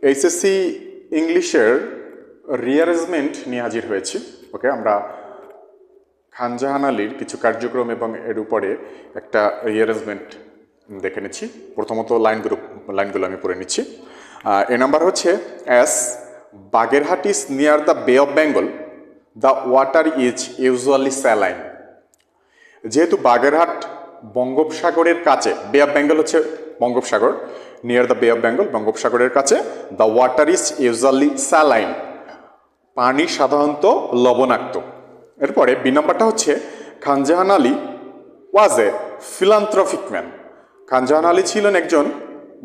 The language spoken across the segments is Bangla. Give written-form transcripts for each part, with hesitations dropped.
এইচএসসি ইংলিশের রিঅ্যারেঞ্জমেন্ট নিয়ে হাজির হয়েছি। ওকে, আমরা খান জাহান আলীর কিছু কার্যক্রম এবং এর উপরে একটা রিঅ্যারেঞ্জমেন্ট দেখে নিচ্ছি। প্রথমত লাইনগুলো আমি পড়ে নিচ্ছি। এ নাম্বার হচ্ছে, as Bagerhat is near the Bay of Bengal, the water is usually saline. যেহেতু বাগেরহাট বঙ্গোপসাগরের কাছে, বে অফ বেঙ্গল হচ্ছে বঙ্গোপসাগর, near the Bay of Bengal বঙ্গোপসাগরের কাছে, the water is usually saline, পানি সাধারণত লবণাক্ত। এরপরে বি নাম্বারটা হচ্ছে, খান জাহান Ali was a philanthropic man. খান জাহান আলী ছিলেন একজন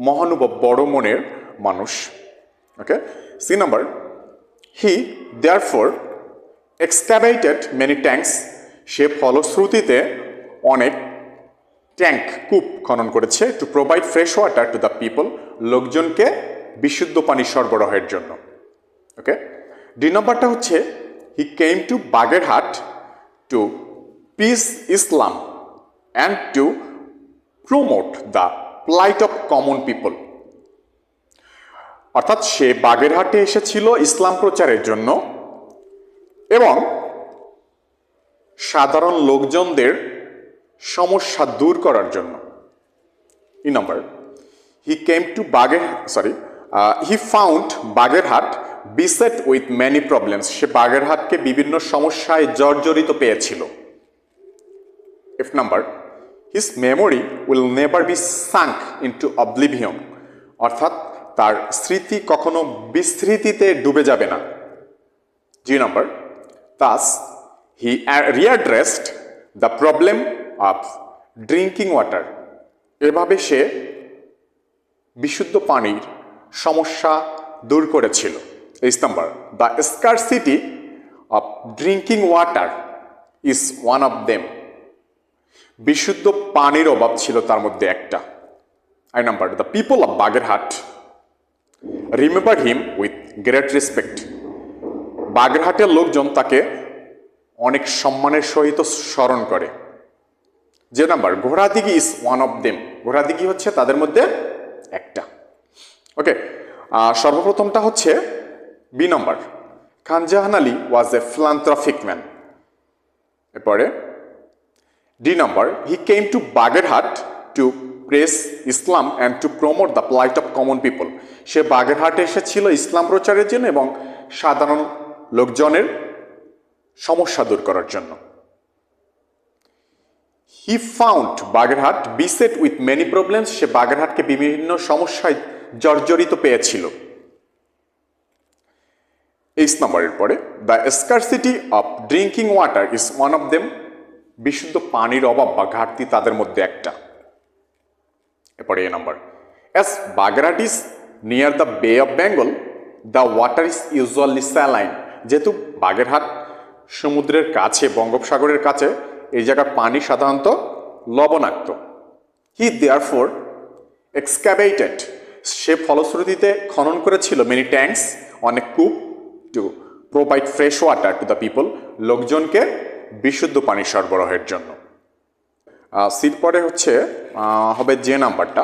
মহানুভব, বড় মনের মানুষ। Okay, C number, he therefore এক্সক্যাভেটেড many tanks. সে ফলশ্রুতিতে অনেক ট্যাঙ্ক, কূপ খনন করেছে, to provide fresh water to the people, লোকজনকে বিশুদ্ধ পানি সরবরাহের জন্য। ওকে, ডি নাম্বারটা হচ্ছে, he came to Bagerhat to peace Islam and to promote the plight of common people. অর্থাৎ সে বাগেরহাটে এসেছিল ইসলাম প্রচারের জন্য এবং সাধারণ লোকজনদের সমস্যা দূর করার জন্য। E number, he came to he found Bagerhat beset with many problems. সে বাগেরহাটকে বিভিন্ন সমস্যায় জর্জরিত পেয়েছিল। F number, his memory will never be sunk into oblivion. অর্থাৎ তার স্মৃতি কখনো বিস্মৃতিতে ডুবে যাবে না। G number, thus he readdressed the problem of drinking water. এভাবে সে বিশুদ্ধ পানির সমস্যা দূর করেছিল। 8 number, the scarcity of drinking water is one of them. বিশুদ্ধ পানির অভাব ছিল তার মধ্যে একটা। 9 number, the people of Bagerhat remember him with great respect. বাগেরহাটের লোকজন তাকে অনেক সম্মানের সহিত স্মরণ করে। যে নাম্বার, ঘোড়াদিঘি ইজ ওয়ান অফ দেম। ঘোড়াদিঘি হচ্ছে তাদের মধ্যে একটা। ওকে, সর্বপ্রথমটা হচ্ছে B number, Khan Jahan Ali was a philanthropic man. এরপরে D number, he came to Bagerhat to preach Islam and to promote the plight of common people. সে বাগেরহাটে এসেছিল ইসলাম প্রচারের জন্য এবং সাধারণ লোকজনের সমস্যা দূর করার জন্য। He found Bagerhat beset with many problems. সে বাগেরহাটকে বিভিন্ন সমস্যায় জর্জরিত পেয়েছিল। 8 নাম্বারের পরে, the scarcity of drinking water is one of them. বিশুদ্ধ পানির অভাব বা ঘাটতি তাদের মধ্যে একটা। এরপরে A number, as Bagerhat is near the Bay of Bengal, the water is usually saline. যেহেতু বাগেরহাট সমুদ্রের কাছে, বঙ্গোপসাগরের কাছে, এই জায়গার পানি সাধারণত লবণাক্ত। হি দেয়ারফোর এক্সক্যাভেটেড। সে ফলশ্রুতিতে খনন করেছিল মেনি ট্যাঙ্কস, অনেক কূপ, two provide fresh water to the people, লোকজনকে বিশুদ্ধ পানি সরবরাহের জন্য। সির পরে হচ্ছে হবে যে নাম্বারটা,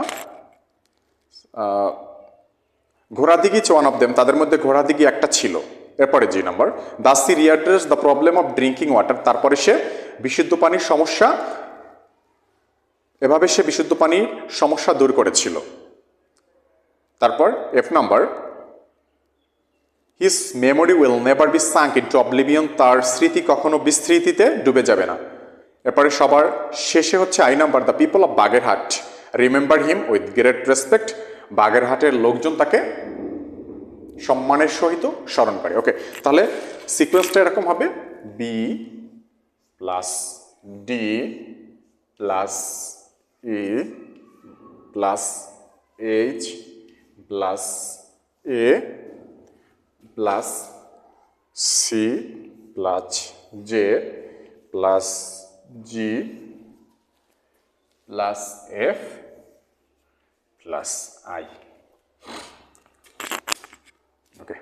ঘোড়াদিঘি ওয়ান অফ দেম। তাদের মধ্যে ঘোড়াদিঘি একটা ছিল। এরপরে G number, thus she readdress the problem of drinking water. তারপরে সে বিশুদ্ধ পানির সমস্যা, এভাবে সে বিশুদ্ধ পানির সমস্যা দূর করেছিল। তারপর F number, his memory will never be sunk into oblivion. তার স্মৃতি কখনো বিস্মৃতিতে ডুবে যাবে না। এরপরে সবার শেষে হচ্ছে I number, the people of Bagerhat remember him with great respect. বাগেরহাটের লোকজন তাকে সম্মানের সহিত স্মরণ করে। ওকে, তাহলে সিকোয়েন্সটা এরকম হবে, B plus D plus E plus H plus A plus C plus J plus G plus F plus I. Okay.